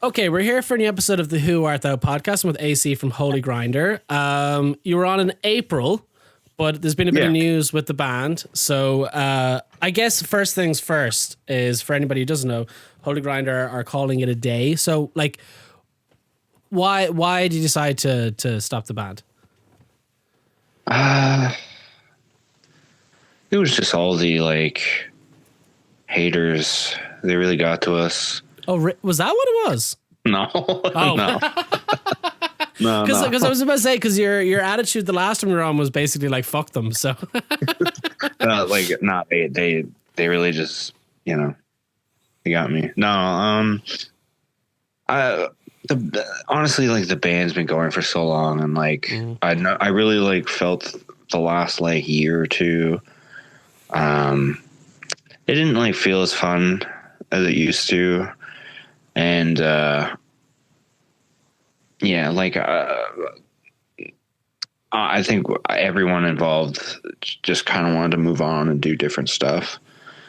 Okay, we're here for a new episode of the Who Art Thou podcast with AC from Holy Grinder. You were on in April, but there's been a bit of news with the band. So I guess first things first is, for anybody who doesn't know, Holy Grinder are calling it a day. So, like, why did you decide to stop the band? It was just all the, like, haters. They really got to us. Oh, was that what it was? No. Oh. No. No. Because I was about to say, because your attitude the last time we were on was basically like, fuck them. So, they really just, they got me. No, honestly, like, the band's been going for so long, and like, I really like felt the last like year or two, it didn't like feel as fun as it used to, and I think everyone involved just kind of wanted to move on and do different stuff.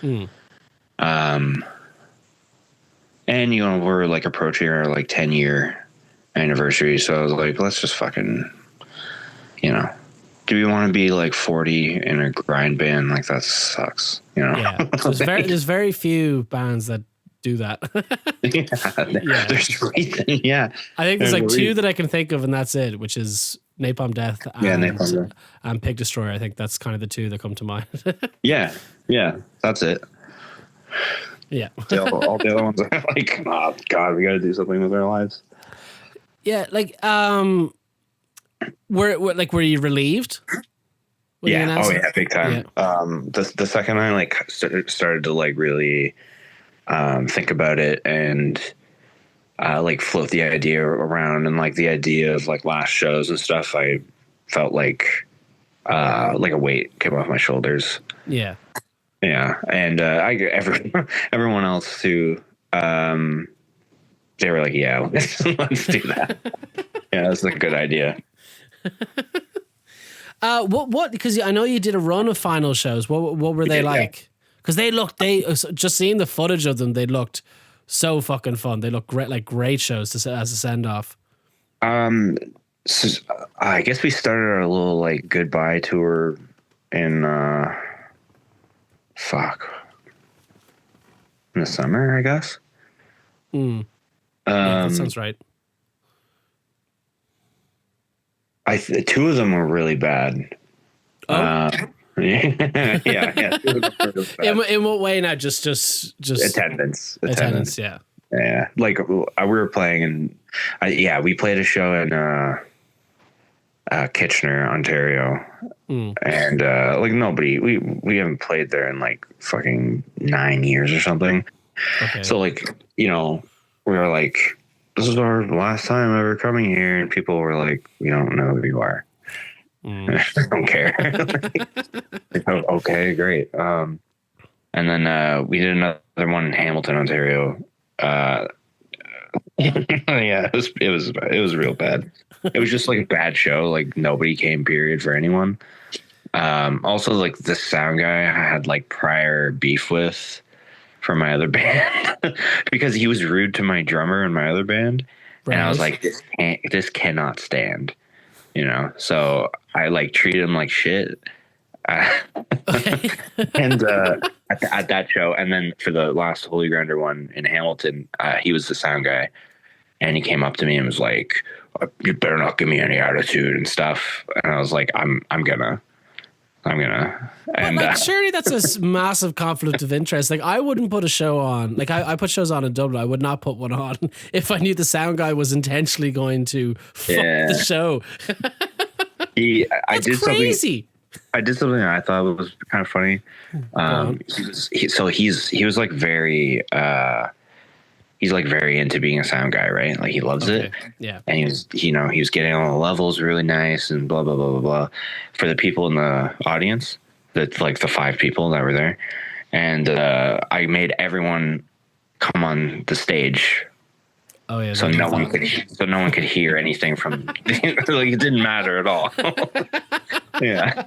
And we're like approaching our like 10-year anniversary, so I was like, let's just fucking, do we want to be like 40 in a grind band? Like, that sucks, Yeah, so there's very few bands that do that. There's a reason. Yeah, I think there's like two that I can think of, and that's it, which is Napalm Death and Pig Destroyer. I think that's kind of the two that come to mind. yeah, that's it. Yeah. All the other ones are like, oh God, we got to do something with our lives. Yeah, like, were you relieved? Yeah, big time. Yeah. The second I like started to like really think about it and like float the idea around, and like the idea of like last shows and stuff, I felt like a weight came off my shoulders. Yeah. Yeah, and everyone else too. They were like, "Yeah, let's do that." Yeah, that's a good idea. What? Because I know you did a run of final shows. What were they like? Because they just seeing the footage of them, they looked so fucking fun. They looked great, like great shows as a send off. So, I guess we started our little like goodbye tour in in the summer, I guess. Yeah, that sounds right. Two of them were really bad. Oh. Yeah. In what way now? Just attendance. Yeah. Yeah. Like we were playing we played a show in Kitchener, Ontario. And like nobody, we haven't played there in like fucking 9 years or something. Okay. So like, we were like, this is our last time ever coming here, and people were like, we don't know who you are. I don't care. Like, oh, okay, great. And then we did another one in Hamilton, Ontario. Yeah, it was real bad. It was just like a bad show. Like nobody came, period, for anyone. Also, like the sound guy I had like prior beef with from my other band because he was rude to my drummer in my other band. Right. And I was like, this cannot stand, so I like treated him like shit. And at that show, and then for the last Holy Grinder one in Hamilton, he was the sound guy, and he came up to me and was like, you better not give me any attitude and stuff. And I was like, I'm gonna. And like, surely that's a massive conflict of interest. Like, I wouldn't put a show on. Like, I put shows on in Dublin. I would not put one on if I knew the sound guy was intentionally going to fuck the show. I did crazy. I did something I thought was kind of funny. He was like very. He's like very into being a sound guy, right? Like he loves it. Yeah. And he was getting all the levels really nice and blah, blah, blah, blah, blah. For the people in the audience, that's like the 5 people that were there. And I made everyone come on the stage. Oh yeah. So no one could hear anything from like it didn't matter at all. Yeah.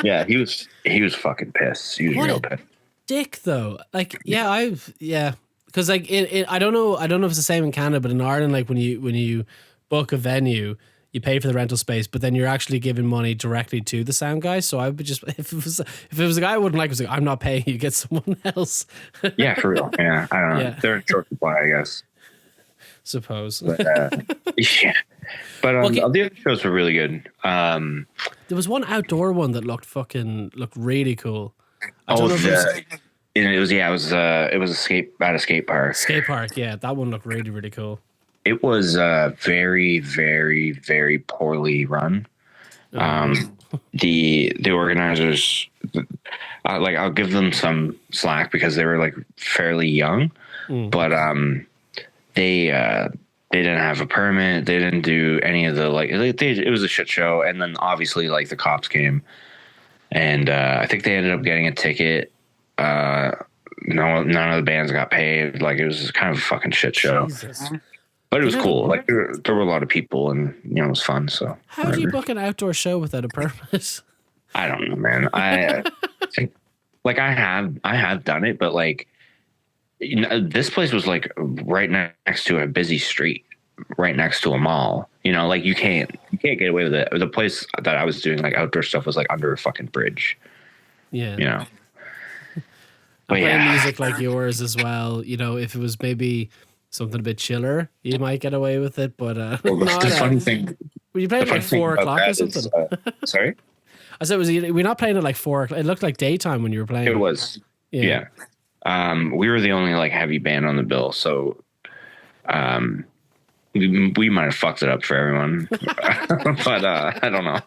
Yeah, he was fucking pissed. He was real pissed. Dick though. Like, because because like I don't know if it's the same in Canada, but in Ireland, like when you book a venue, you pay for the rental space, but then you're actually giving money directly to the sound guy. So I would just, if it was a guy I wouldn't like, it was like, I'm not paying you, get someone else. Yeah, for real. Yeah, I don't know. Yeah. They're in short supply, I guess. Suppose. But, yeah. But the other shows were really good. There was one outdoor one that looked really cool. It was a skate park. Skate park, yeah, that one looked really, really cool. It was very, very, very poorly run. The organizers, like, I'll give them some slack because they were like fairly young, but they didn't have a permit. They didn't do any of the it was a shit show. And then obviously like the cops came, and I think they ended up getting a ticket. None of the bands got paid. Like, it was kind of a fucking shit show. Jesus. But it was cool. Like, there were a lot of people, and it was fun. So how do you book an outdoor show without a permit? I don't know, man. I have done it, but like, this place was like right next to a busy street, right next to a mall. Like, you can't get away with it. The place that I was doing like outdoor stuff was like under a fucking bridge. Yeah. But playing music like yours as well. If it was maybe something a bit chiller, you might get away with it, but the funny thing, were you playing at like 4 o'clock or something? Sorry, I said, we're not playing at like 4 o'clock. It looked like daytime when you were playing. It was, yeah. We were the only like heavy band on the bill, so we might have fucked it up for everyone, but I don't know.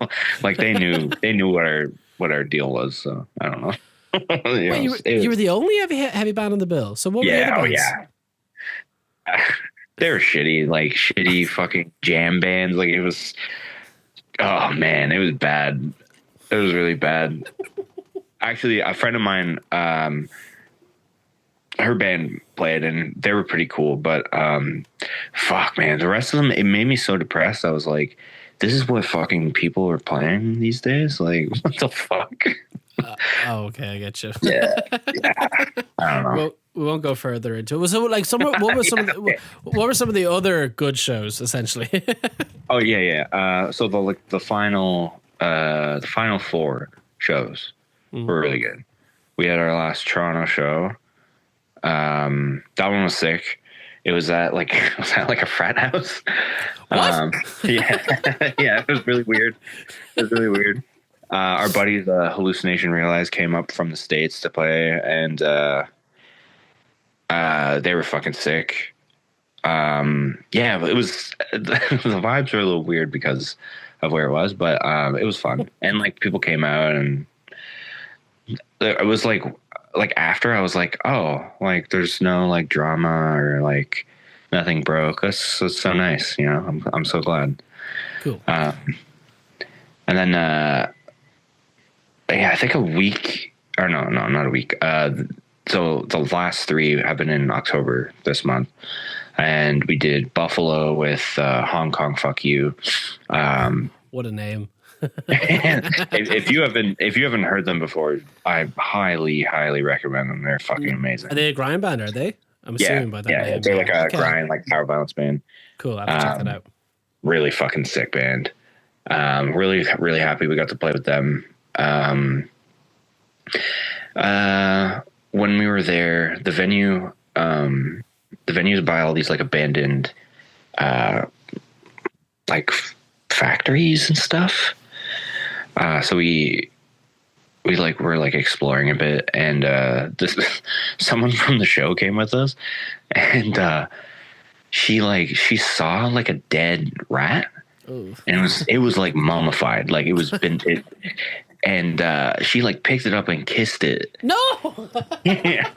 Like, they knew what our deal was, so I don't know. You were the only heavy band on the bill. So what were the other bands? They were shitty fucking jam bands. Like, it was, oh man, it was bad. It was really bad. Actually, a friend of mine, her band played and they were pretty cool, but fuck, man, the rest of them, it made me so depressed. I was like, this is what fucking people are playing these days? Like, what the fuck? Okay, I get you. Yeah. I don't know. Well, we won't go further into it. So, like, what were some of the other good shows, essentially? Oh yeah. So the final 4 shows were really good. We had our last Toronto show. That one was sick. It was at like a frat house. What? Yeah, it was really weird. Our buddies, Hallucination Realize, came up from the States to play, and they were fucking sick. But it was the vibes were a little weird because of where it was, but it was fun, and like, people came out, and it was like after, I was like, oh, like, there's no like drama or like nothing broke. That's so nice, I'm so glad. Cool. And then I think a week, or no, not a week. So the last 3 have been in October this month, and we did Buffalo with Hong Kong Fuck You. What a name. if you haven't heard them before, I highly recommend them. They're fucking amazing. Are they a grind band? Are they? I'm assuming by that name. Yeah, they're like a grind, like power violence band. Cool. I have to check that out. Really fucking sick band. Really happy we got to play with them. When we were there, the venue's by all these like abandoned like factories and stuff. So we were like exploring a bit, and someone from the show came with us, and she saw like a dead rat. Ooh. And it was like mummified, like and she like picked it up and kissed it. No. Yeah.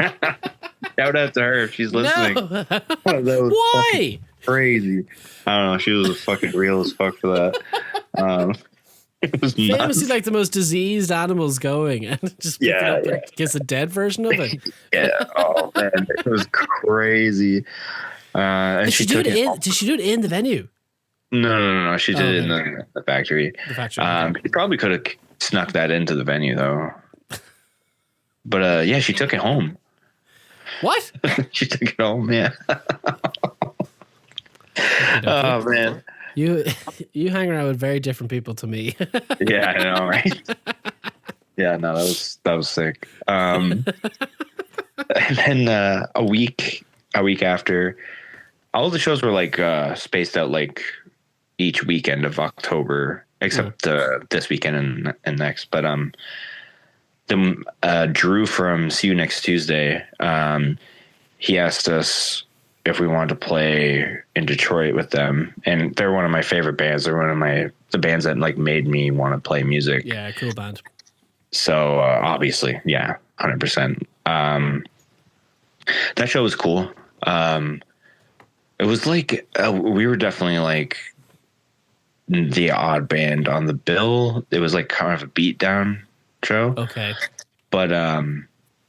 Shout out to her if she's listening. No. Why? Crazy. I don't know. She was fucking real as fuck for that. It was famously like the most diseased animals going, and just pick it up and kiss a dead version of it. Yeah. Oh man, it was crazy. And did she do it in the venue? No. She did it in the factory. The factory. She probably could have snuck that into the venue though. But she took it home. What? She took it home. Yeah. Oh man. You hang around with very different people to me. Yeah, I know, right? Yeah, no, that was sick. And then a week after, all the shows were like spaced out like each weekend of October, except this weekend and next. But Drew from See You Next Tuesday, he asked us if we wanted to play in Detroit with them, and they're one of my favorite bands. They're one of the bands that like made me want to play music. Yeah, cool band. So obviously, yeah, 100%. That show was cool. It was like we were definitely like the odd band on the bill. It was like kind of a beatdown show. Okay. But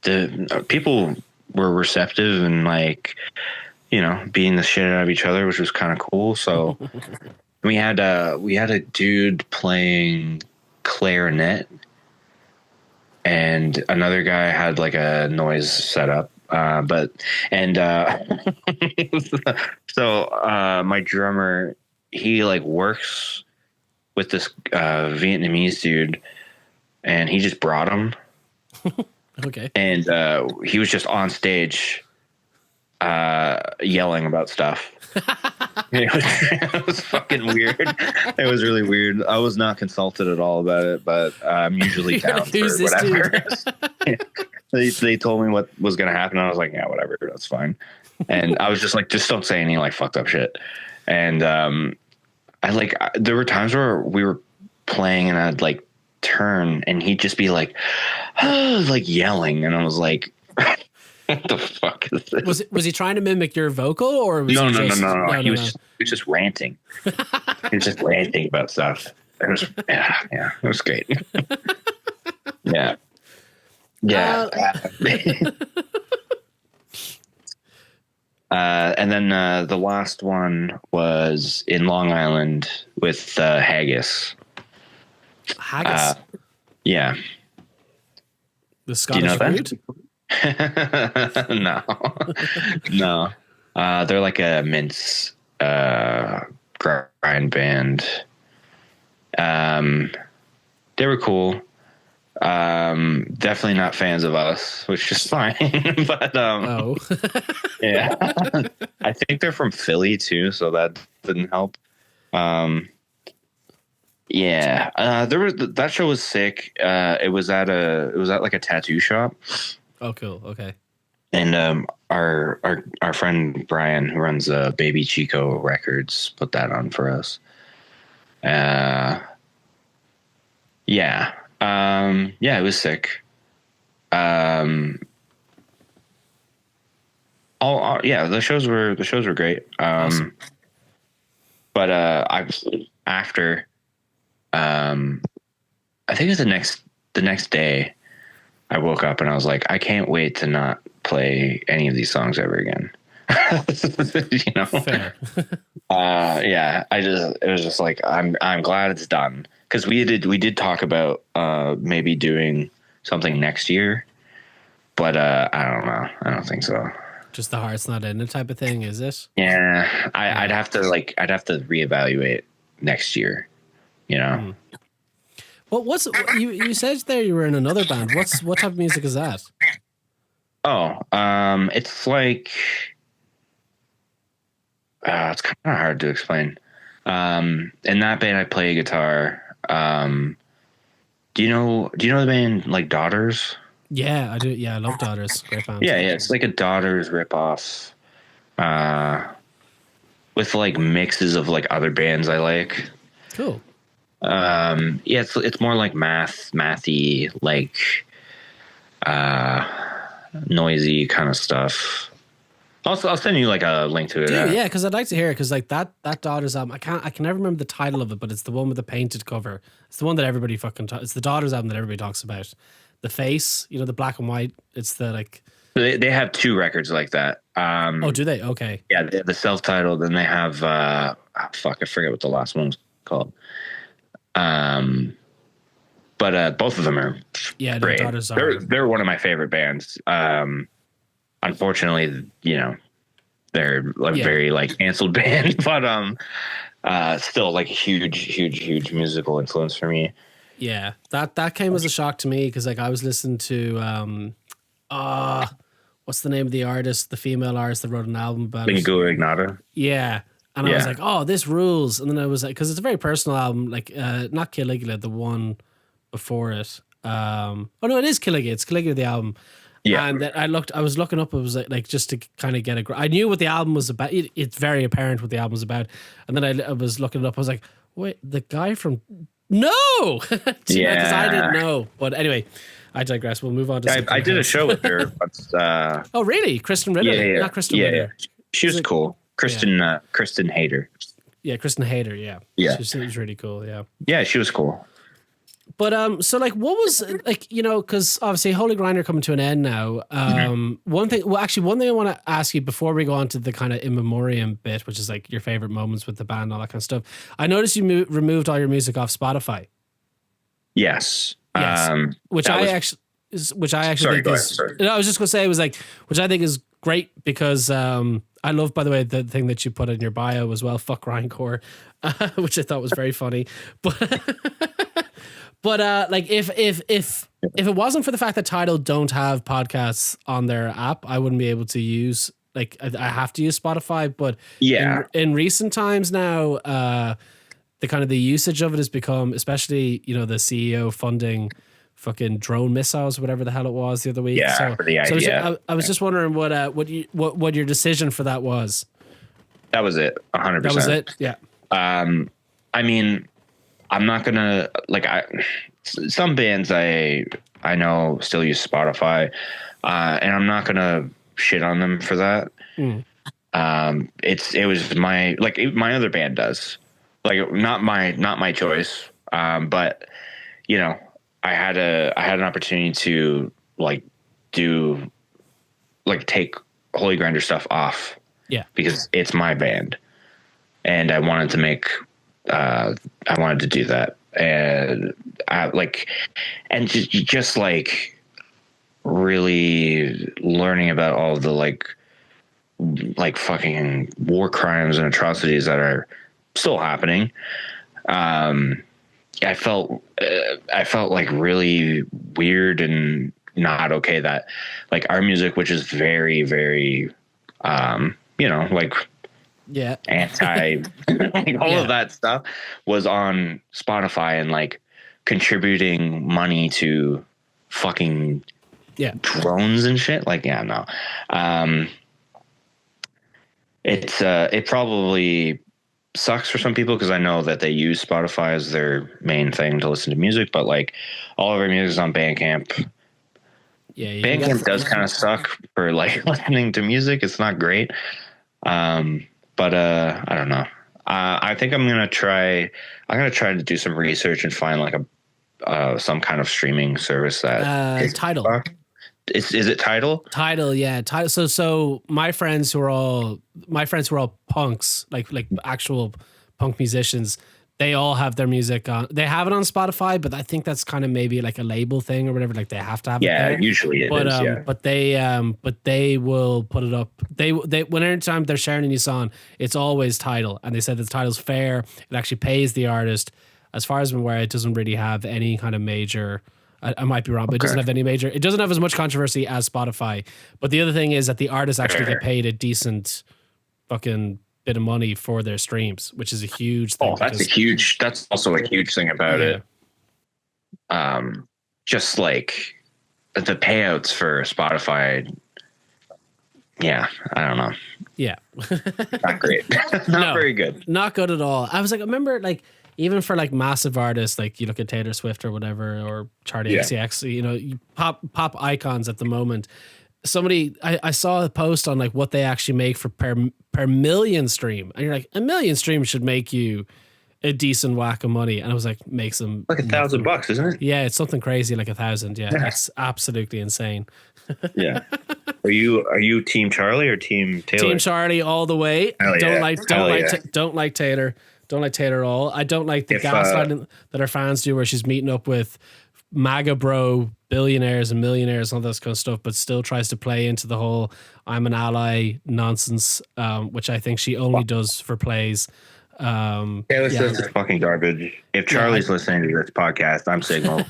the people were receptive and like, you know, beating the shit out of each other, which was kind of cool. So we had a dude playing clarinet, and another guy had like a noise setup. So my drummer, he like works with this Vietnamese dude, and he just brought him. Okay. And he was just on stage yelling about stuff. It was fucking weird. It was really weird. I was not consulted at all about it, but I'm usually down for whatever. They told me what was going to happen. And I was like, yeah, whatever. That's fine. And I was just like, just don't say any like fucked up shit. And there were times where we were playing and I'd like turn and he'd just be like, like yelling. And I was like, what the fuck is this? Was he trying to mimic your vocal or was no. he was just ranting. He was just ranting about stuff. It was it was great. Yeah. And then the last one was in Long Island with Haggis. Haggis? Yeah. The Scottish root? No. They're like a mince grind band. They were cool. Definitely not fans of us, which is fine. But yeah, I think they're from Philly too, so that didn't help. That show was sick. It was at like a tattoo shop. Oh, cool. Okay. And our friend Brian, who runs Baby Chico Records, put that on for us. It was sick. The shows were great. Awesome. But I think it was the next day, I woke up and I was like, I can't wait to not play any of these songs ever again. You know? Fair. It was just like, I'm glad it's done. Cause we did talk about, maybe doing something next year, but, I don't know. I don't think so. Just the heart's not in it type of thing, is it? Yeah. I'd have to reevaluate next year, you know? Mm. Well, you said there you were in another band. What type of music is that? Oh, it's like, it's kind of hard to explain. In that band, I play guitar. Do you know the band like Daughters? Yeah, I do. Yeah, I love Daughters. Great band. Yeah. It's like a Daughters ripoff, with like mixes of like other bands I like. Cool. It's more like mathy, like noisy kind of stuff. I'll send you like a link to it. Yeah, because I'd like to hear it. Because like that Daughters album, I can never remember the title of it, but it's the one with the painted cover. It's the one that everybody it's the Daughters album that everybody talks about. The face, the black and white. It's the like. They have two records like that. Oh, do they? Okay. Yeah, the self-titled, and they have I forget what the last one was called. But both of them are great. They're one of my favorite bands. unfortunately, they're like very like canceled band, but still like a huge musical influence for me. Yeah, that came as a shock to me because like I was listening to what's the name of the artist, the female artist that wrote an album about it? Ignata. Yeah. And I was like, oh, this rules. And then I was like, because it's a very personal album, like not Caligula, the one before it. Oh no, it is Caligula. It's Caligula the album. Yeah. And I was looking up, it was like just to kind of get I knew what the album was about. It's very apparent what the album was about. And then I was looking it up. I was like, wait, the guy from no, because I didn't know. But anyway, I digress. We'll move on to. I did a show with her. Oh really, Kristen Ritter? Yeah. Not Kristen Ritter. She was cool. Kristen Hayter. Yeah, Kristen Hayter. Yeah. She was really cool. Yeah. Yeah, she was cool. But so like, what was like, because obviously Holy Grinder coming to an end now. One thing I want to ask you before we go on to the kind of in memoriam bit, which is like your favorite moments with the band, all that kind of stuff. I noticed you removed all your music off Spotify. Yes. Which I actually think is. No, I was just gonna say it was like, which I think is great because I love, by the way, the thing that you put in your bio as well. Fuck Grindcore, which I thought was very funny, But like if it wasn't for the fact that Tidal don't have podcasts on their app, I wouldn't be able to use, like, I have to use Spotify. But in recent times now, the usage of it has become, especially the CEO funding fucking drone missiles, whatever the hell it was the other week. Yeah, for the idea. I was just wondering what your decision for that was. That was it, 100%. That was it. Yeah. I mean, I'm not gonna some bands I know still use Spotify, and I'm not gonna shit on them for that. It was my other band does, like, not my choice. But I had an opportunity to take Holy Grinder stuff off. Yeah, because it's my band, and I wanted to do that, and just really learning about all of the fucking war crimes and atrocities that are still happening. I felt like really weird and not okay that our music, which is very, very anti all of that stuff, was on Spotify and contributing money to fucking drones and shit. It probably sucks for some people because I know that they use Spotify as their main thing to listen to music, but all of our music is on Bandcamp. Bandcamp does kind of suck for listening to music. It's not great. But I don't know. I think I'm gonna try to do some research and find some kind of streaming service that Tidal. Is it Tidal? Tidal, yeah. Tidal. So my friends who are all punks, like actual punk musicians, they all have their music on. They have it on Spotify, but I think that's kind of maybe a label thing or whatever. They have to have it there. Usually it is. Yeah. But they will put it up. They whenever time they're sharing a new song, it's always Tidal, and they said that Tidal's fair. It actually pays the artist. As far as I'm aware, it doesn't really have any kind of major. I might be wrong, but it doesn't have any major. It doesn't have as much controversy as Spotify. But the other thing is that the artists actually get paid a decent fucking bit of money for their streams, which is a huge thing. That's also a huge thing about it. Just the payouts for Spotify. Yeah, I don't know. Yeah. Not great. Not very good. Not good at all. I remember even for massive artists, you look at Taylor Swift or whatever, or Charli XCX, you pop icons at the moment. I saw a post on what they actually make for per million stream, and you're like, a million streams should make you a decent whack of money, and I was like, makes them $1,000, isn't it? Yeah, it's something crazy, 1,000. Yeah, that's absolutely insane. Yeah. Are you Team Charlie or Team Taylor? Team Charlie all the way. Don't like Taylor. Don't like Taylor at all. I don't like the gaslighting that our fans do, where she's meeting up with MAGA bro billionaires and millionaires and all this kind of stuff, but still tries to play into the whole I'm an ally nonsense, which I think she only does for plays. Taylor Swift is fucking garbage. If Charlie's listening to this podcast, I'm Signal.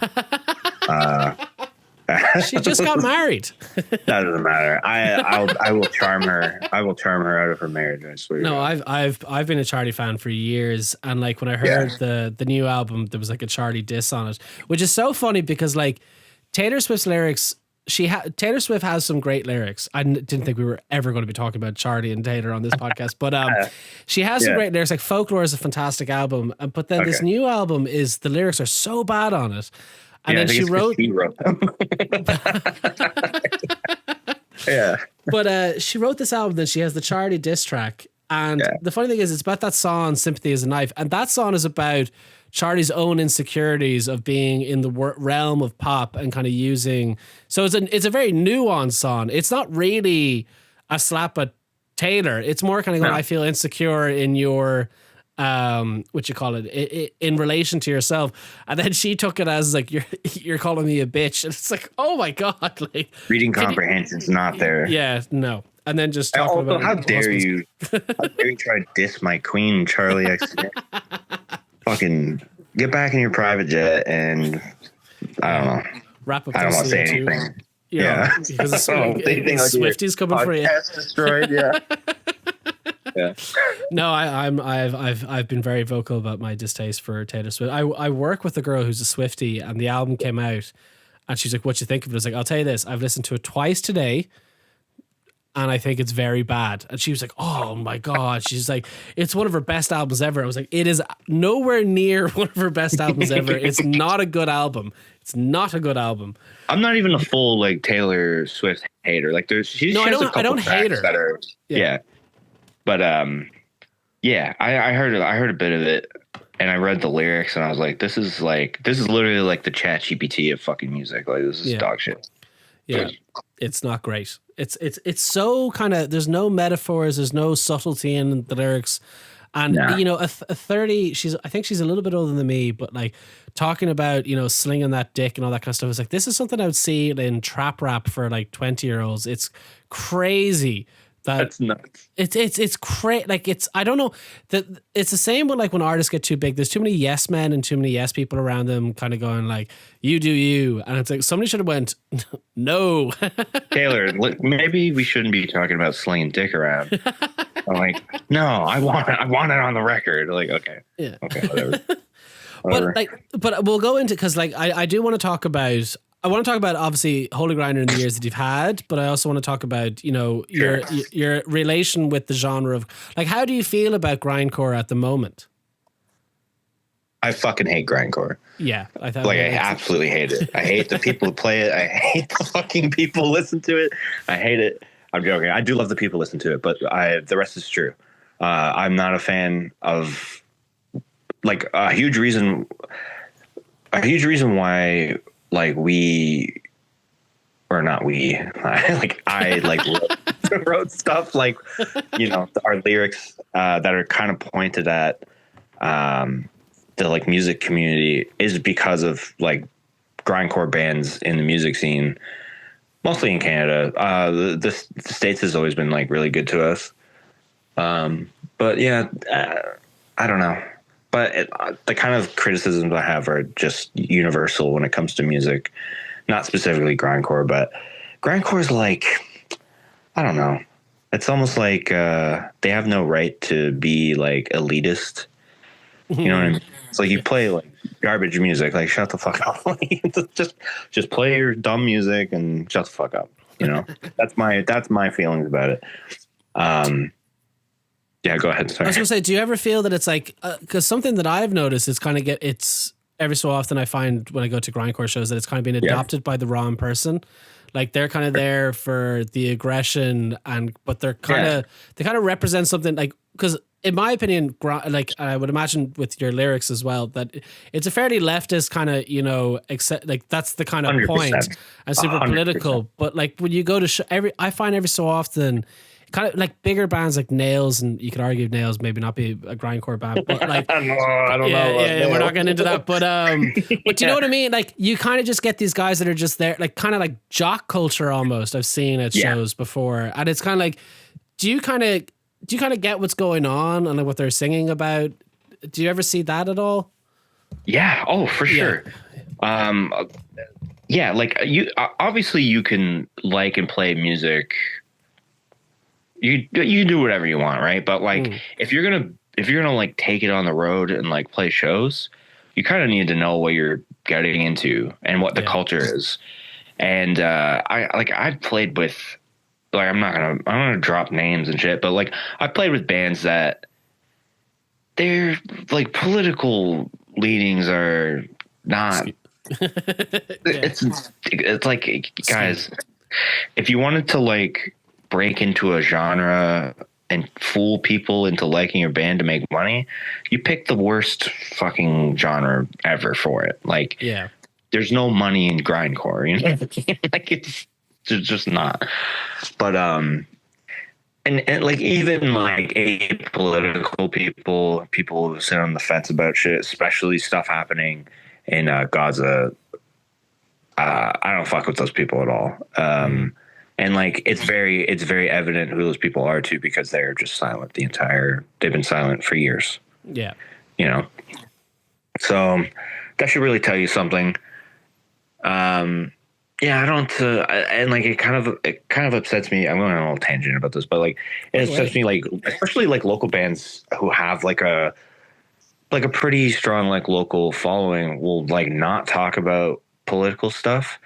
She just got married. That doesn't matter. I will charm her. I will charm her out of her marriage. I swear. No, I've been a Charlie fan for years, and like when I heard the new album, there was like a Charlie diss on it, which is so funny because like Taylor Swift's lyrics. Taylor Swift has some great lyrics. I didn't think we were ever going to be talking about Charlie and Taylor on this podcast, but she has some great lyrics. Like Folklore is a fantastic album, but then this new album is the lyrics are so bad on it. And then she wrote them. Yeah. But she wrote this album, then she has the Charlie diss track. And the funny thing is, it's about that song, Sympathy is a Knife. And that song is about Charlie's own insecurities of being in the realm of pop and kind of using. So it's a very nuanced song. It's not really a slap at Taylor. It's more kind of going, I feel insecure in your, what you call it, in relation to yourself. And then she took it as like, you're calling me a bitch. And it's like, oh my God. Like reading comprehension's not there. Yeah, no. And then just talking about how dare you try to diss my queen, Charlie X. Fucking get back in your private jet and I don't know. Wrap up. I don't want to say anything. Yeah, because it's Swifties coming for you. Destroyed. Yeah. Yeah. No, I've been very vocal about my distaste for Taylor Swift. I work with a girl who's a Swiftie, and the album came out, and she's like, "What you think of it?" I was like, "I'll tell you this. I've listened to it twice today." And I think it's very bad. And she was like, oh my God. She's like, it's one of her best albums ever. I was like, it is nowhere near one of her best albums ever. It's not a good album. It's not a good album. I'm not even a full like Taylor Swift hater. Like she has a couple I don't hate her. That are, yeah. But I heard a bit of it and I read the lyrics and I was like, this is literally like the ChatGPT of fucking music. Like this is dog shit. Yeah. It's not great. It's so kind of, there's no metaphors, there's no subtlety in the lyrics. And, you know, a 30, I think she's a little bit older than me, but like talking about, you know, slinging that dick and all that kind of stuff. It's like, this is something I would see in trap rap for like 20-year-olds. It's crazy. That's nuts. It's crazy. Like I don't know that it's the same with like when artists get too big, there's too many yes men and too many yes people around them kind of going like, you do you. And it's like, somebody should have went, no. Taylor, look, maybe we shouldn't be talking about slinging dick around. I'm like, no, I want it on the record. Like, okay. Yeah. Okay, whatever. But we'll go into, cause like, I do want to talk about, obviously Holy Grinder in the years that you've had, but I also want to talk about, you know, your relation with the genre of like, how do you feel about grindcore at the moment? I fucking hate grindcore. Yeah. I absolutely hate it. I hate the people who play it. I hate the fucking people who listen to it. I hate it. I'm joking. I do love the people who listen to it, but the rest is true. I'm not a fan of like a huge reason why like I wrote stuff like, you know, our lyrics that are kind of pointed at the like music community is because of like grindcore bands in the music scene, mostly in Canada. The States has always been like really good to us. But yeah, I don't know. But the kind of criticisms I have are just universal when it comes to music, not specifically grindcore, but grindcore is like, I don't know. It's almost like they have no right to be like elitist. You know what I mean? It's like you play like garbage music, like shut the fuck up. just play your dumb music and shut the fuck up. You know, that's my feelings about it. Yeah, go ahead. Sorry. I was gonna say, do you ever feel that it's like, because something that I've noticed is kind of it's every so often I find when I go to grindcore shows that it's kind of been adopted by the wrong person. Like they're kind of there for the aggression but they're they kind of represent something like, because in my opinion, like I would imagine with your lyrics as well, that it's a fairly leftist kind of, you know, like that's the kind of 100%. Point and super 100%. Political. But like when you go to I find every so often, kind of like bigger bands like Nails, and you could argue Nails maybe not be a grindcore band, but like I don't know. Yeah, we're not getting into that, but but you know what I mean? Like you kind of just get these guys that are just there, like kind of like jock culture almost. I've seen at shows before, and it's kind of like, do you kind of get what's going on and like what they're singing about? Do you ever see that at all? Yeah. Oh, for sure. Yeah. Like you, obviously you can like and play music. You do whatever you want. Right. But like, if you're going to like take it on the road and like play shows, you kind of need to know what you're getting into and what the culture is. And, I've played with, like, I'm not gonna drop names and shit, but like I played with bands that their like political leanings are not. It's like, guys, if you wanted to like break into a genre and fool people into liking your band to make money, you pick the worst fucking genre ever for it. Like, there's no money in grindcore, you know, like it's just not. But and like even like apolitical people who sit on the fence about shit, especially stuff happening in Gaza, I don't fuck with those people at all. And like it's very evident who those people are too, because they're just silent they've been silent for years. Yeah. You know. So that should really tell you something. Yeah, I don't, and like it kind of upsets me. I'm going on a little tangent about this, but like it upsets me, like especially like local bands who have like a pretty strong like local following will like not talk about political stuff,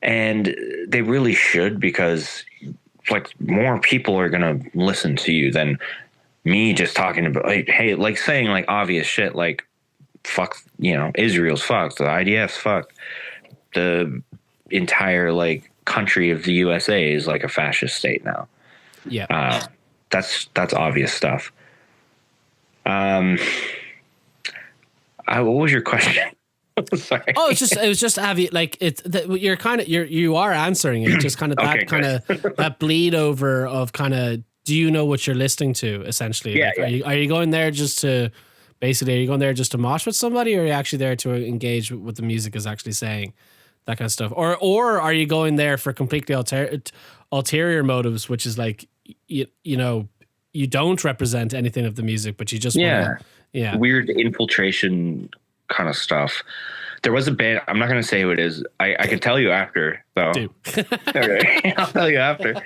and they really should, because like more people are gonna listen to you than me just talking about like, hey, like saying like obvious shit like fuck, you know, Israel's fucked, the IDF's fucked, the entire like country of the USA is like a fascist state now. Yeah. That's obvious stuff. What was your question? Sorry. Oh, it was just have you like it's that you're kind of you are answering it, just kind of that kind of that bleed over of kind of, do you know what you're listening to essentially? Yeah, like, are you going there just to basically, are you going there just to mosh with somebody, or are you actually there to engage with what the music is actually saying? That kind of stuff, or are you going there for completely ulterior motives, which is like you know, you don't represent anything of the music, but you just weird infiltration kind of stuff. There was a band, I'm not going to say who it is. I can tell you after though. Okay, I'll tell you after.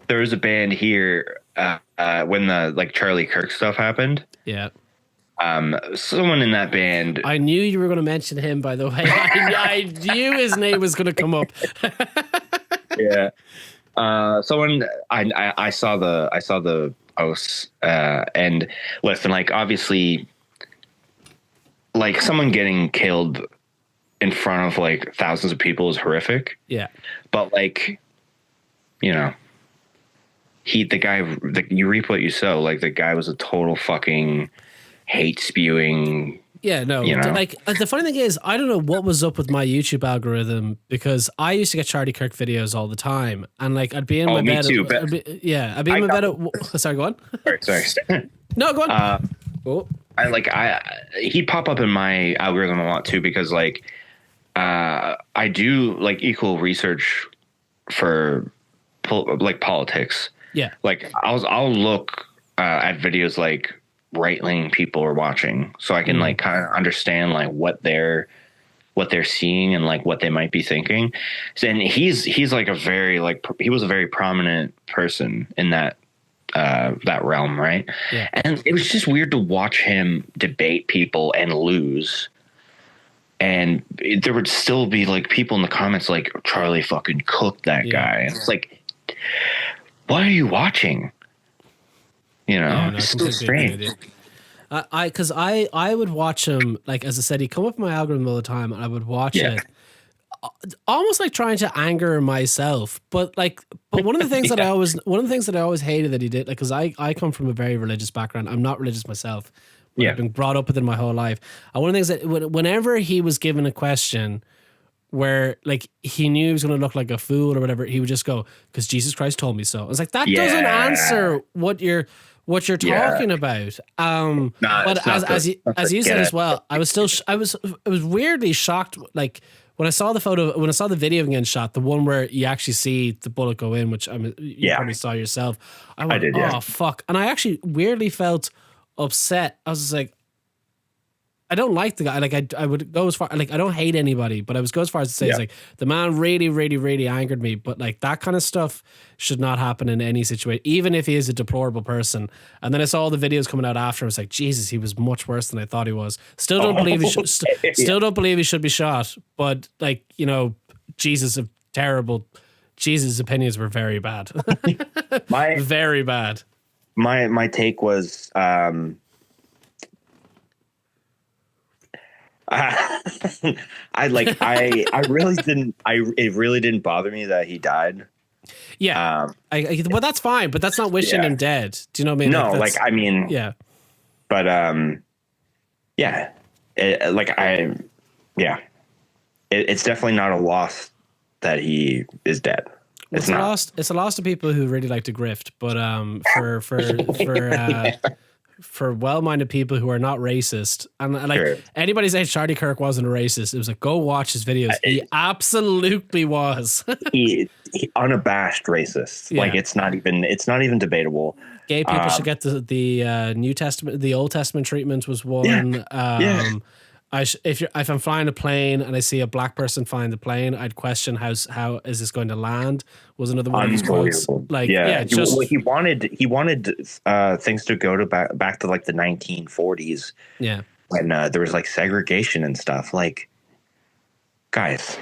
There was a band here when the like Charlie Kirk stuff happened. Yeah. Someone in that band. I knew you were going to mention him, by the way. I knew his name was going to come up. Yeah. Someone I saw the posts, and listen, like obviously, like someone getting killed in front of like thousands of people is horrific. Yeah. But like, you know, you reap what you sow. Like the guy was a total fucking hate spewing. Yeah, no. You know? Like the funny thing is, I don't know what was up with my YouTube algorithm, because I used to get Charlie Kirk videos all the time, and like I'd be in my bed. Me too. I'd be in my bed. Sorry, go on. Sorry. No, go on. He'd pop up in my algorithm a lot too, because like I do like equal research for like politics. Yeah. Like I'll look at videos like right-leaning people are watching, so I can like kind of understand like what they're seeing and like what they might be thinking. And he's like a very like he was a very prominent person in that realm, right? Yeah. And it was just weird to watch him debate people and lose. And there would still be like people in the comments like, Charlie fucking cooked that guy. And it's like, why are you watching? You know, it's so strange. Because I would watch him, like, as I said, he'd come up in my algorithm all the time, and I would watch it almost like trying to anger myself. But one of the things that I always hated that he did, like, because I come from a very religious background. I'm not religious myself, but I've been brought up with it my whole life. And one of the things that whenever he was given a question where like he knew he was going to look like a fool or whatever, he would just go, because Jesus Christ told me so. I was like, that doesn't answer what you're talking about. But as you said as well, I was weirdly shocked. Like when I saw the video of him getting shot, the one where you actually see the bullet go in, which you probably saw yourself. I went, oh fuck. And I actually weirdly felt upset. I was just like, I don't like the guy. Like I would go as far, like I don't hate anybody, but I was go as far as to say it's like the man really, really, really angered me. But like that kind of stuff should not happen in any situation, even if he is a deplorable person. And then I saw all the videos coming out after. I was like, Jesus, he was much worse than I thought he was. Still don't believe he should. Still don't believe he should be shot. But like Jesus, terrible. Jesus' opinions were very bad. Very bad. My take was. It really didn't bother me that he died. Yeah. Well, that's fine, but that's not wishing him dead. Do you know what I mean? No, but it's definitely not a loss that he is dead. It's a loss to people who really like to grift, but for well-minded people who are not racist, and like anybody saying Charlie Kirk wasn't a racist, it was like, go watch his videos. He absolutely was. he unabashed racist. Yeah. Like it's not even debatable. Gay people should get the New Testament, the Old Testament treatment was one. If I'm flying a plane and I see a black person flying the plane, I'd question how is this going to land? Was another one of his quotes. Like he wanted things to go to back to like the 1940s. Yeah, when there was like segregation and stuff. Like, guys,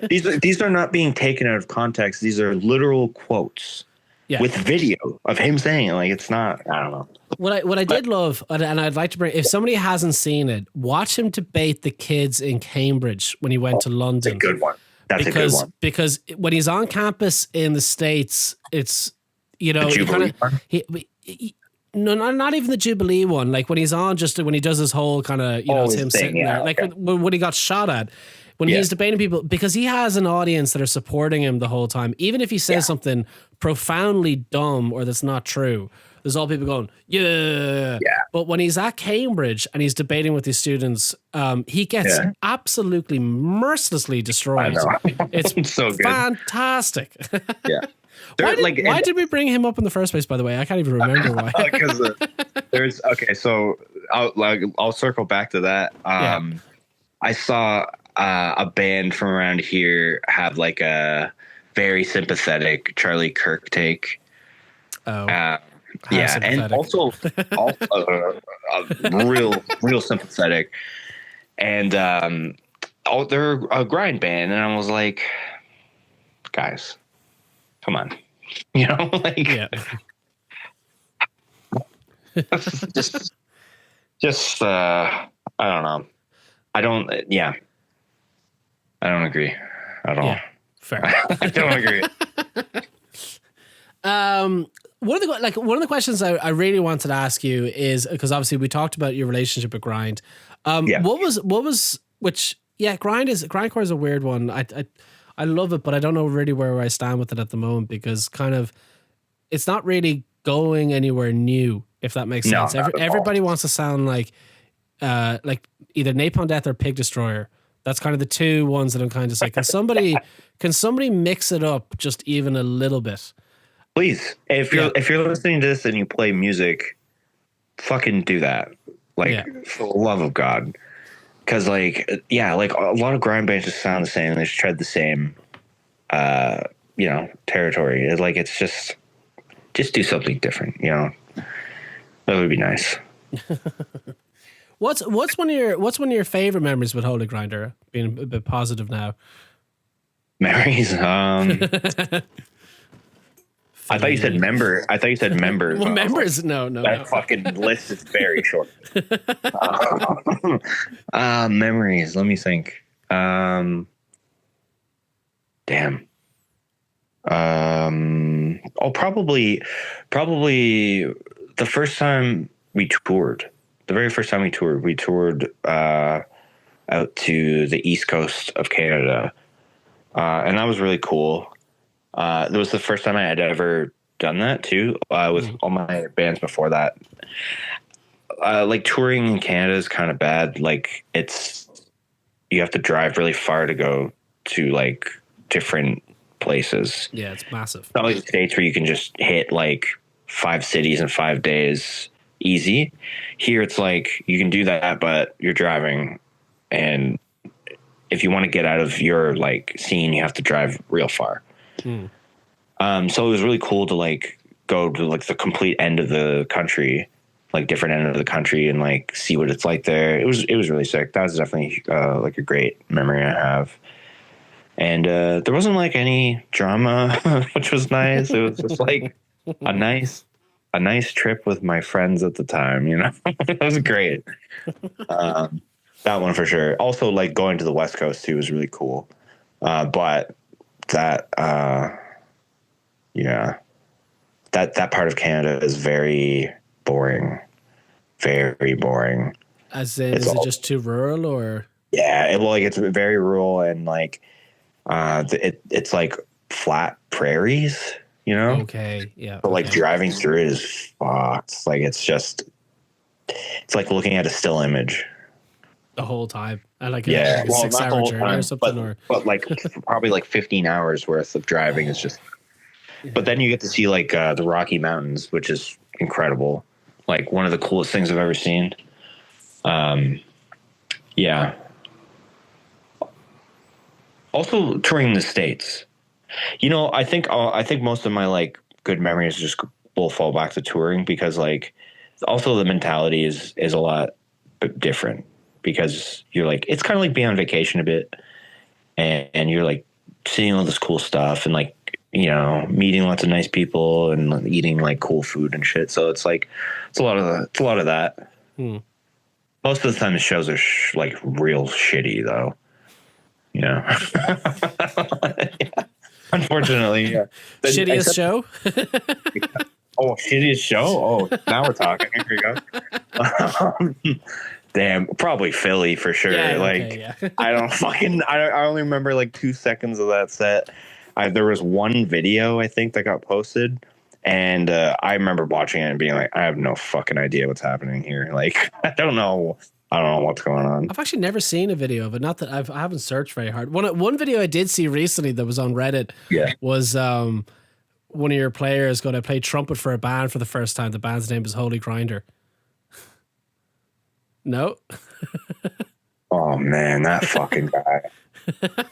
these are not being taken out of context. These are literal quotes. Yeah. With video of him saying it. Like, it's not, I don't know. What I did love, and I'd like to bring, if somebody hasn't seen it, watch him debate the kids in Cambridge when he went to London. That's a good one. That's a good one. Because when he's on campus in the States, it's, the Jubilee no, not even the Jubilee one. Like when he's on, just when he does his whole kind of, it's him sitting there. Like when he got shot at. When he's debating people, because he has an audience that are supporting him the whole time, even if he says something profoundly dumb or that's not true, there's all people going, yeah. But when he's at Cambridge and he's debating with these students, he gets absolutely mercilessly destroyed. It's so good. Fantastic. Yeah. Why did we bring him up in the first place, by the way? I can't even remember why. Because so I'll circle back to that. I saw a band from around here have like a very sympathetic Charlie Kirk take. And also real sympathetic. And they're a grind band, and I was like, guys, come on, just I don't know. I don't agree at all. Yeah, fair. I don't agree. One of the questions I really wanted to ask you is, because obviously we talked about your relationship with grind. Grindcore is a weird one. I love it, but I don't know really where I stand with it at the moment, because kind of it's not really going anywhere new, if that makes sense. Everybody wants to sound like either Napalm Death or Pig Destroyer. That's kind of the two ones that I'm kind of like, can somebody mix it up just even a little bit? Please, if you're listening to this and you play music, fucking do that. For the love of God. Because a lot of grind bands just sound the same. They just tread the same, territory. It's just do something different. That would be nice. What's one of your favorite memories with Holy Grinder? Being a bit positive now. Memories. I thought you said members. Well, members? No. That fucking list is very short. Memories. Let me think. Damn. Probably the first time we toured. The very first time we toured out to the east coast of Canada, and that was really cool. It was the first time I had ever done that too. With all my bands before that, like touring in Canada is kind of bad. Like you have to drive really far to go to like different places. Yeah, it's massive. It's not like the States where you can just hit like 5 cities in 5 days easy. Here it's like you can do that, but you're driving, and if you want to get out of your like scene, you have to drive real far. So it was really cool to like go to like the complete end of the country, like different end of the country, and like see what it's like there. It was really sick. That was definitely like a great memory I have. And there wasn't like any drama, which was nice. It was just like a nice trip with my friends at the time, you know. It was great. That one for sure. Also, like going to the West Coast too was really cool. But that that part of Canada is very boring. Very boring. As in, is it just too rural, or? Yeah, it's very rural, and like it's like flat prairies, you know? Okay, yeah. But like driving through it is fucked. Like it's like looking at a still image the whole time. I like a 6-hour journey or something, but like probably like 15 hours worth of driving is just. Yeah. But then you get to see like the Rocky Mountains, which is incredible. Like one of the coolest things I've ever seen. Yeah. Also touring the States. You know, I think most of my like good memories just will fall back to touring, because like also the mentality is a lot different, because you're like, it's kind of like being on vacation a bit, and you're like seeing all this cool stuff, and like, you know, meeting lots of nice people and eating like cool food and shit. So it's like it's a lot of that. Most of the time the shows are like real shitty though. You know. Yeah. Unfortunately, yeah. Shittiest show? Oh, shittiest show? Oh, now we're talking. Here we go. Damn, probably Philly for sure. Yeah, like, okay, yeah. I only remember like 2 seconds of that set. There was one video, I think, that got posted, and I remember watching it and being like, I have no fucking idea what's happening here. Like, I don't know what's going on. I've actually never seen a video of it. Not that I haven't searched very hard. One video I did see recently that was on Reddit was one of your players going to play trumpet for a band for the first time. The band's name is Holy Grinder. No? Oh, man, that fucking guy.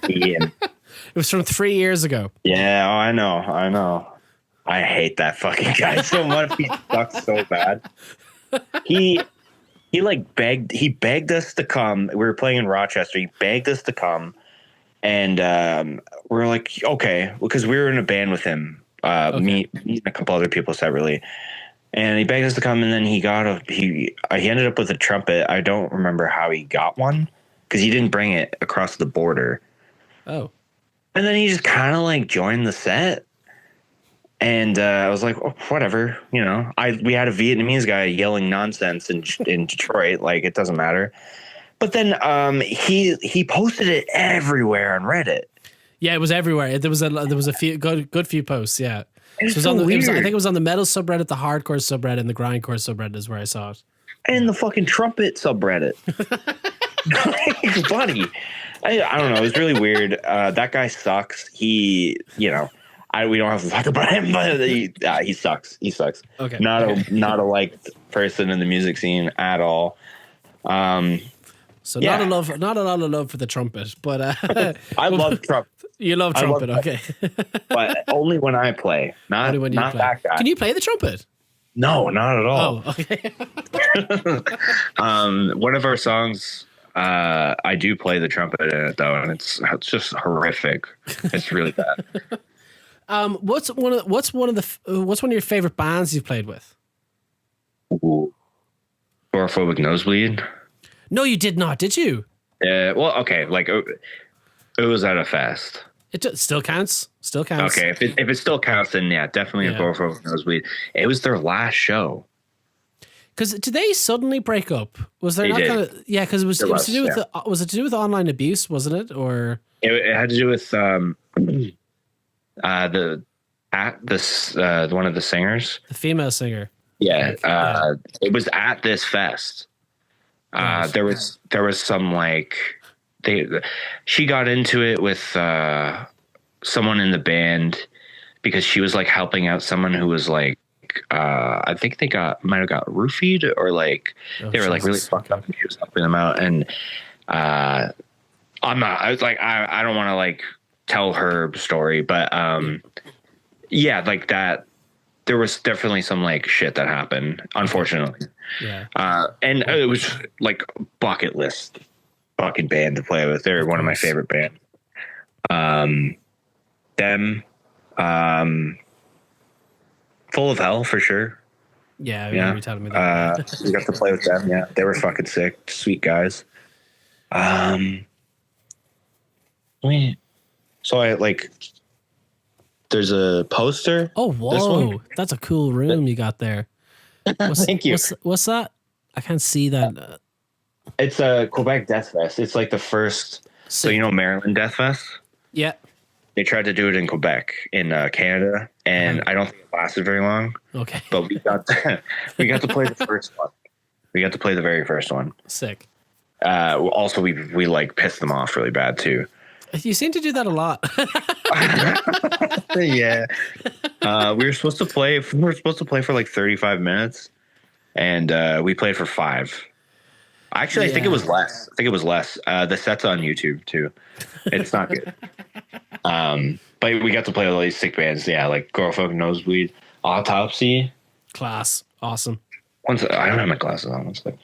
Ian. It was from 3 years ago. Yeah, I know. I hate that fucking guy so much. He sucks so bad. He begged us to come. We were playing in Rochester. He begged us to come, and we were like, okay, because we were in a band with him. Me and a couple other people separately, and he begged us to come. And then he ended up with a trumpet. I don't remember how he got one, because he didn't bring it across the border. Oh, and then he just kind of like joined the set. And I was like, oh, whatever, you know. We had a Vietnamese guy yelling nonsense in Detroit, like it doesn't matter. But then he posted it everywhere on Reddit. Yeah, it was everywhere. There was a few good few posts. Yeah, I think it was on the metal subreddit, the hardcore subreddit, and the grindcore subreddit is where I saw it. And the fucking trumpet subreddit, buddy. I don't know. It was really weird. That guy sucks. We don't have to talk about him, but he sucks. He sucks. Okay. Not a liked person in the music scene at all. So not a lot of love for the trumpet, but I love trumpet. You love trumpet, okay? But only when I play, not play. That guy. Can you play the trumpet? No, not at all. Oh, okay. One of our songs, I do play the trumpet in it though, and it's just horrific. It's really bad. What's one of your favorite bands you've played with? Agoraphobic Nosebleed. No, you did not. Did you? Well, okay. Like it was at a fest. It still counts. Still counts. Okay, if it still counts, then yeah, definitely Agoraphobic Nosebleed. It was their last show. Because did they suddenly break up? Was there They not did. kind of because it was to do with yeah. was it to do with online abuse, wasn't it? Or It had to do with one of the singers, the female singer? yeah. It was at this fest. Right. There was some like she got into it with someone in the band because she was like helping out someone who was like I think they might have got roofied, or like they were like really fucked up, and she was helping them out. And I was like, I don't want to like tell her story, but yeah, like that. There was definitely some like shit that happened, unfortunately. Yeah. And it was like bucket list fucking band to play with. They're one of my favorite bands. Them, Full of Hell for sure. Yeah, I remember you telling me that. We got to play with them. Yeah, they were fucking sick, sweet guys. So I like. There's a poster. Oh, whoa! That's a cool room you got there. Thank you. What's that? I can't see that. It's a Quebec Death Fest. It's like the first. So you know Maryland Death Fest. Yeah. They tried to do it in Quebec, in Canada, and I don't think it lasted very long. Okay. But we got to play the first one. We got to play the very first one. Sick. Also, we like pissed them off really bad too. You seem to do that a lot. Yeah. We were supposed to play. We were supposed to play for like 35 minutes, and we played for 5. Actually, I think it was less. The set's on YouTube too. It's not good. But we got to play with all these sick bands. Yeah, like Girlfolk Nosebleed, Autopsy. Class. Awesome. I don't have my glasses on. One second.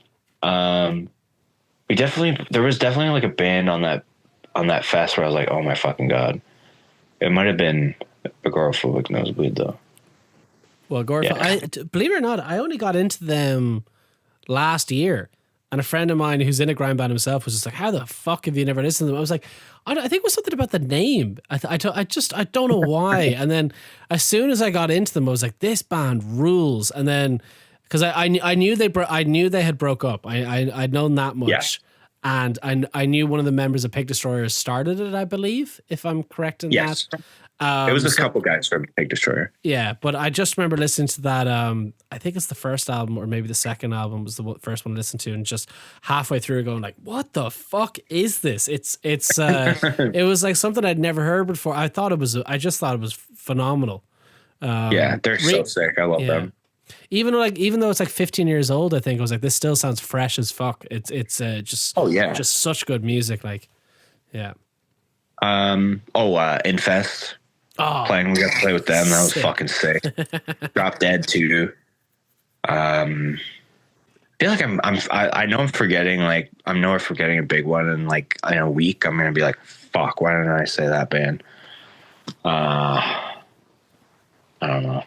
There was definitely like a band on that fest where I was like, oh my fucking God. It might have been Agoraphobic Nosebleed though. Well, Agoraphobic, believe it or not, I only got into them last year. And a friend of mine who's in a grind band himself was just like, how the fuck have you never listened to them? I was like, I think it was something about the name. I don't know why. And then as soon as I got into them, I was like, this band rules. And then, because I knew they had broke up. I'd known that much. Yeah. And I knew one of the members of Pig Destroyer started it, I believe, if I'm correct in that. It was a couple guys from Pig Destroyer. Yeah, but I just remember listening to that. I think it's the first album, or maybe the second album was the first one I listened to, and just halfway through going like, "What the fuck is this?" It's it was like something I'd never heard before. I just thought it was phenomenal. Yeah, they're so sick. I love them. Even though it's like 15 years old, I think I was like, this still sounds fresh as fuck. It's just just such good music. Like, yeah. Infest. Playing, we got to play with them. That was fucking sick. Drop Dead too. I feel like I know I'm forgetting. Like I know I'm forgetting a big one, and like in a week I'm gonna be like, fuck, why didn't I say that band? I don't know.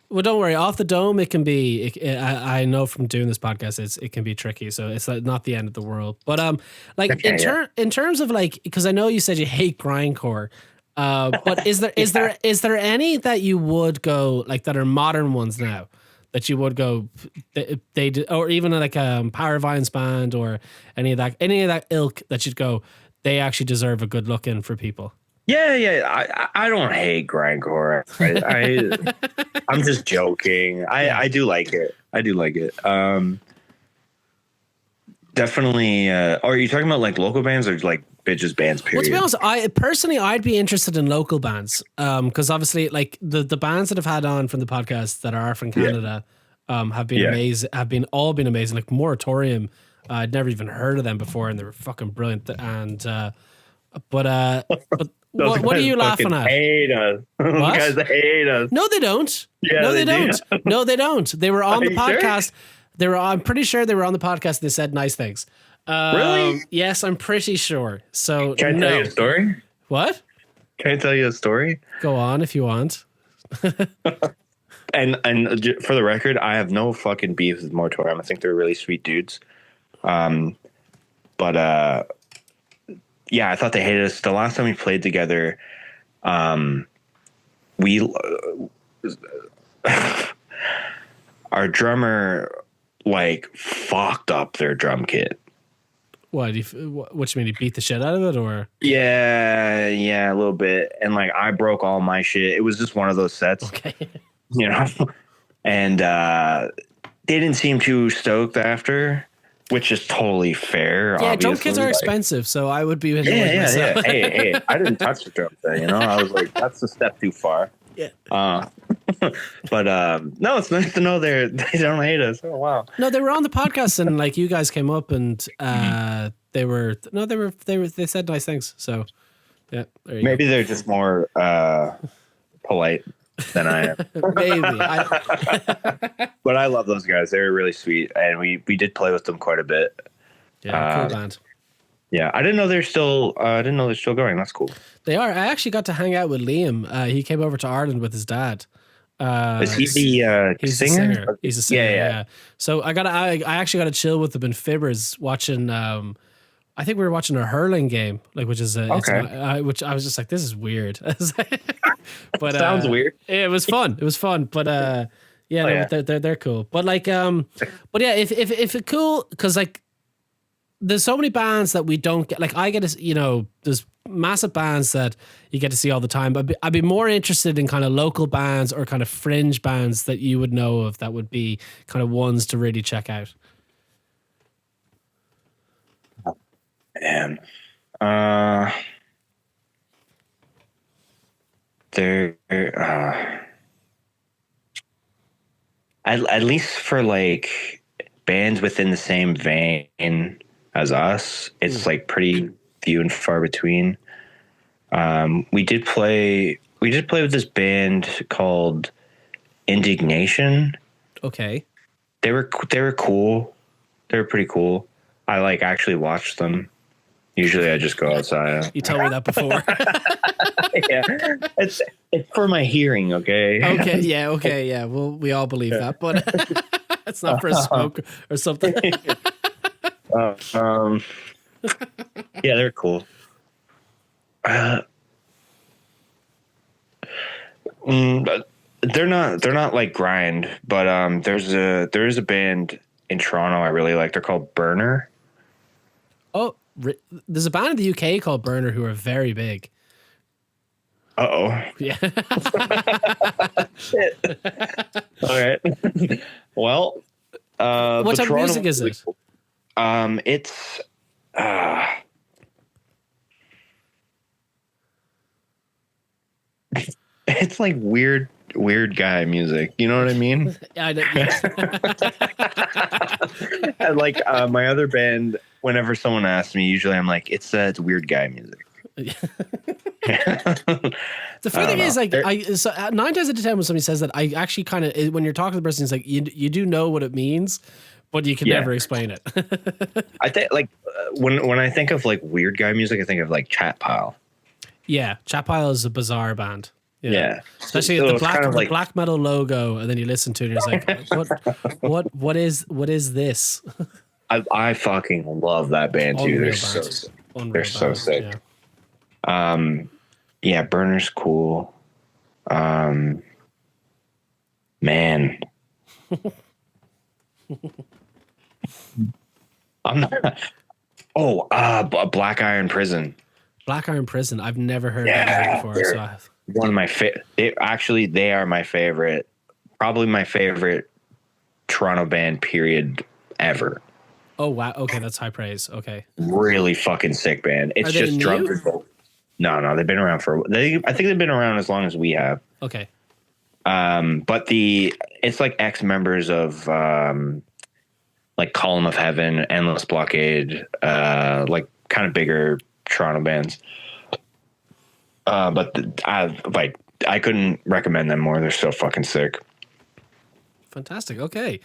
Well, don't worry. Off the Dome, it can be. I know from doing this podcast, it can be tricky. So it's like not the end of the world. But in terms of like, because I know you said you hate grindcore. But is there any that you would go like that are modern ones now that you would go they or even like a Power Violence band or any of that ilk that you'd go they actually deserve a good look in for people? Yeah. I don't hate grindcore. I'm just joking. I do like it. Definitely. Are you talking about like local bands or like bitches bands? Period. Well, to be honest, I'd be interested in local bands. Because obviously, like the bands that I've had on from the podcast that are from Canada, have been amazing. Have been amazing. Like Moratorium, I'd never even heard of them before, and they were fucking brilliant. And but what are you laughing at? Hate us. What? Guys hate us. No, they don't. Yeah, no, they don't. No, they don't. They were on the podcast. Sure? I'm pretty sure they were on the podcast and they said nice things. Really? Yes, I'm pretty sure. So can I tell you a story? What? Can I tell you a story? Go on if you want. And for the record, I have no fucking beef with Moratorium. I think they're really sweet dudes. But yeah, I thought they hated us. The last time we played together, we our drummer like fucked up their drum kit. What you mean? You beat the shit out of it, or? Yeah, a little bit. And like I broke all my shit. It was just one of those sets. Okay. And they didn't seem too stoked after, which is totally fair. Yeah, obviously. drum kits are expensive, so I would be annoyed myself. Yeah. Hey, I didn't touch the drum set, I was like, that's a step too far. Yeah. But no, it's nice to know they don't hate us. Oh wow. No, they were on the podcast and like you guys came up and they said nice things. So yeah, there you Maybe go. they're just more polite than I am. Maybe. But I love those guys. They were really sweet, and we did play with them quite a bit. Yeah, cool band. Yeah, I didn't know they're still. Going. That's cool. They are. I actually got to hang out with Liam. He came over to Ireland with his dad. Is he the he's singer? A singer? He's a singer. Yeah. So I actually got to chill with them in Fibbers watching. I think we were watching a hurling game, like which is which I was just like, this is weird. But sounds weird. It was fun. But they're cool. But like but yeah, if it cool, because like there's so many bands that we don't get. Like I get to, there's massive bands that you get to see all the time. But I'd be more interested in kind of local bands or kind of fringe bands that you would know of that would be kind of ones to really check out. Man, they're at least for like bands within the same vein as us, it's like pretty few and far between. We did play with this band called Indignation. Okay. They were cool. They were pretty cool. I like actually watched them. Usually I just go outside. You told me that before. Yeah. It's for my hearing, okay? Okay, yeah. Well, we all believe that, but it's not for a smoke or something. Yeah, they're cool. They're not like grind, but there is a band in Toronto I really like. They're called Burner. Oh, there's a band in the UK called Burner who are very big. Uh-oh. Yeah. Shit. All right. Well, what type of music is it? It's like weird guy music. You know what I mean? Yeah, I know. Yes. And like my other band, whenever someone asks me, usually I'm like, it's weird guy music. The funny thing is, like, 9 times out of 10 when somebody says that, I actually kind of, when you're talking to the person, it's like you do know what it means, but you can never explain it. I think like when I think of like weird guy music, I think of like Chat Pile. Yeah, Chat Pile is a bizarre band. Yeah. Especially so the black metal logo, and then you listen to it and it's like, what is this? I fucking love that band too. They're so sick. They're so sick. Yeah. Burner's cool. Man. I'm not. Oh, Black Iron Prison. Black Iron Prison. I've never heard that before. So one of my they are my favorite, probably my favorite Toronto band period ever. Oh wow! Okay, that's high praise. Okay, really fucking sick band. It's just drum. No, they've been around I think they've been around as long as we have. Okay. But it's like ex members of like Column of Heaven, Endless Blockade, like kind of bigger Toronto bands. But I couldn't recommend them more. They're so fucking sick. Fantastic. Okay.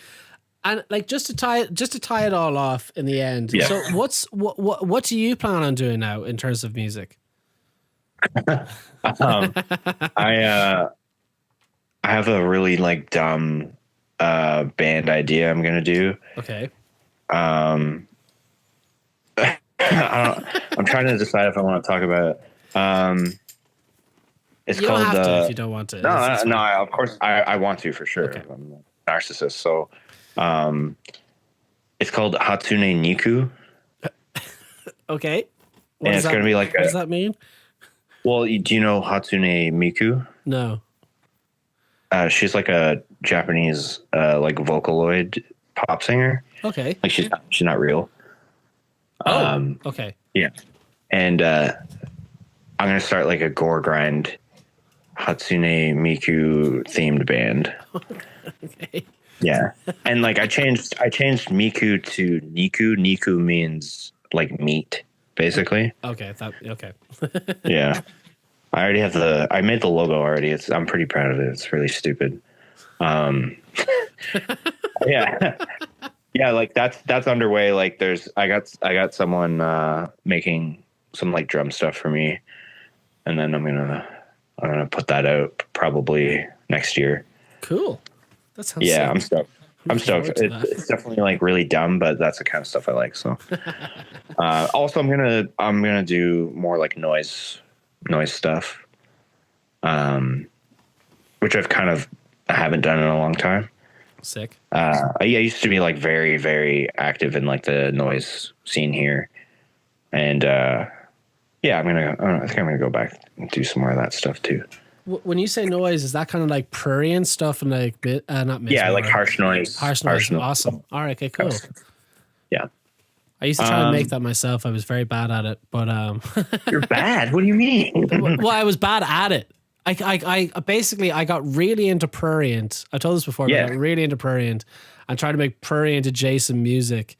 And like just to tie it all off in the end. Yeah. So what do you plan on doing now in terms of music? I have a really like dumb band idea I'm gonna do. Okay. I'm trying to decide if I want to talk about it. It's called don't have to if you don't want to. No, of course I want to for sure. Okay. I'm a narcissist, so It's called Hatsune Niku. Okay. And it's going to be like what does that mean? Well, do you know Hatsune Miku? No. She's like a Japanese like Vocaloid pop singer. Okay. Like she's not real. Okay. Yeah. And I'm gonna start like a gore grind Hatsune Miku themed band. Okay. Yeah. And like I changed Miku to Niku. Niku means like meat, basically. Okay. Okay. Yeah. I already have I made the logo already. I'm pretty proud of it. It's really stupid. Yeah. Yeah, like that's underway. Like I got someone making some like drum stuff for me, and then I'm gonna put that out probably next year. Cool. That sounds sick. I'm stoked. I'm stoked. It's definitely like really dumb, but that's the kind of stuff I like. So, also I'm gonna do more like noise stuff, which I haven't done in a long time. Sick. I used to be like very, very active in like the noise scene here, and I think I'm gonna go back and do some more of that stuff too. When you say noise, is that kind of like prurient stuff and like not like harsh noise? Harsh noise. Awesome. All right. Okay. Cool. Yeah. I used to try and make that myself. I was very bad at it, but You're bad. What do you mean? Well, I was bad at it. I basically I got really into prurient. I told this before, but I got really into prurient and tried to make prurient adjacent music.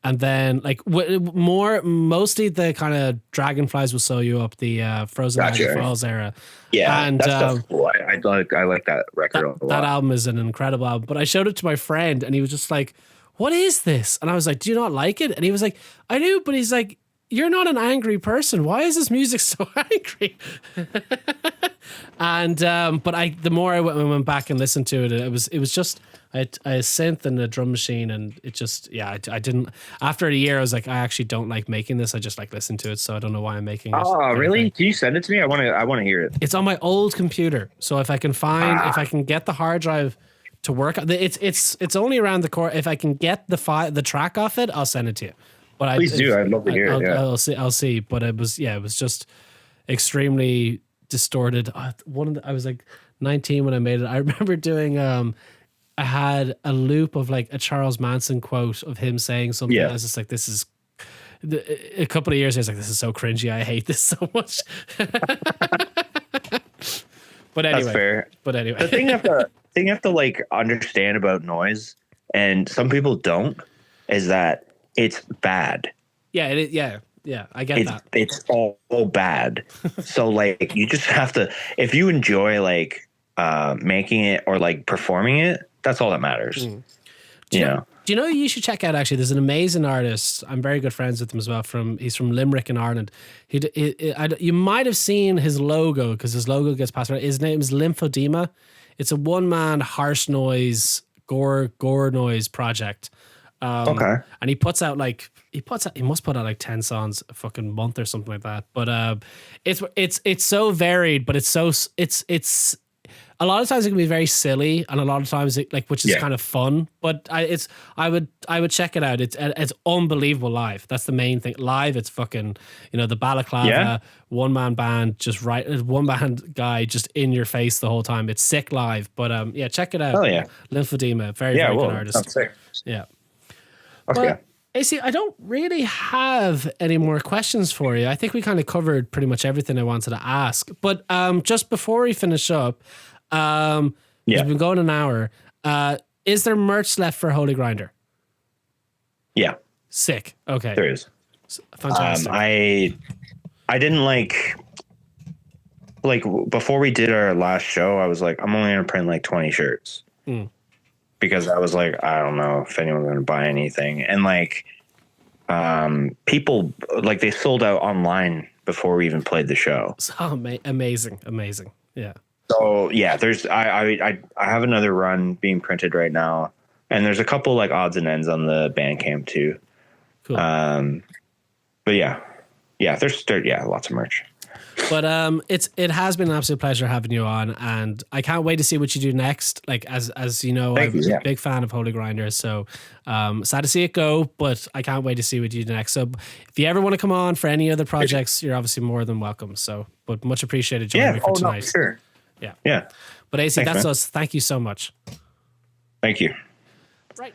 And then like mostly the kind of Dragonflies will sew you up, the Frozen Niagara Falls era. Yeah, and that's cool. I like that record a lot. That album is an incredible album. But I showed it to my friend and he was just like, "What is this?" And I was like, "Do you not like it?" And he was like, "I do," but he's like, "You're not an angry person. Why is this music so angry?" And the more I went back and listened to it, it was just a synth and a drum machine, and it just I didn't. After a year, I was like, I actually don't like making this. I just like listen to it, so I don't know why I'm making it. Oh, really? Can you send it to me? I want to hear it. It's on my old computer, so if I can get the hard drive to work, it's only around the core. If I can get the track off it, I'll send it to you. But please do. I'd love to hear it. Yeah. I'll see. But it was just extremely distorted. I was like 19 when I made it. I remember doing I had a loop of like a Charles Manson quote of him saying something. I was just like, this is a couple of years. I was like, this is so cringy. I hate this so much. But anyway, that's fair. But anyway, the thing you have to like understand about noise, and some people don't, is that it's bad. Yeah, I get that. It's all bad. So like you just have to, if you enjoy like making it or like performing it, that's all that matters. Do you know you should check out? Actually, there's an amazing artist. I'm very good friends with him as well. He's from Limerick in Ireland. You might have seen his logo because his logo gets passed around. His name is Lymphedema. It's a one-man harsh noise gore noise project. Okay. And he must put out like 10 songs a fucking month or something like that. But it's so varied, but it's a lot of times it can be very silly, and a lot of times which is kind of fun. But I would check it out. It's unbelievable live. That's the main thing. Live, it's fucking the balaclava, one man band, one band guy just in your face the whole time. It's sick live. But check it out. Oh yeah, Lymphedema, very good artist. That's sick. Yeah. Okay. Well, AC, I don't really have any more questions for you. I think we kind of covered pretty much everything I wanted to ask. But just before we finish up, we've been going an hour. Is there merch left for Holy Grinder? Yeah. Sick. Okay. There is. Fantastic. I didn't like before we did our last show, I was like, I'm only going to print like 20 shirts. Because I was like, I don't know if anyone's going to buy anything. And like, people like they sold out online before we even played the show. Oh, amazing. Yeah. So yeah, I have another run being printed right now, and there's a couple like odds and ends on the Bandcamp too. Cool. But yeah, there's lots of merch. But it has been an absolute pleasure having you on, and I can't wait to see what you do next. Like as you know, I'm a big fan of Holy Grinder, so sad to see it go, but I can't wait to see what you do next. So if you ever want to come on for any other projects, you're obviously more than welcome. So, but much appreciated joining me for tonight. No, sure. Yeah. But AC, that's us. Thank you so much. Thank you. Right.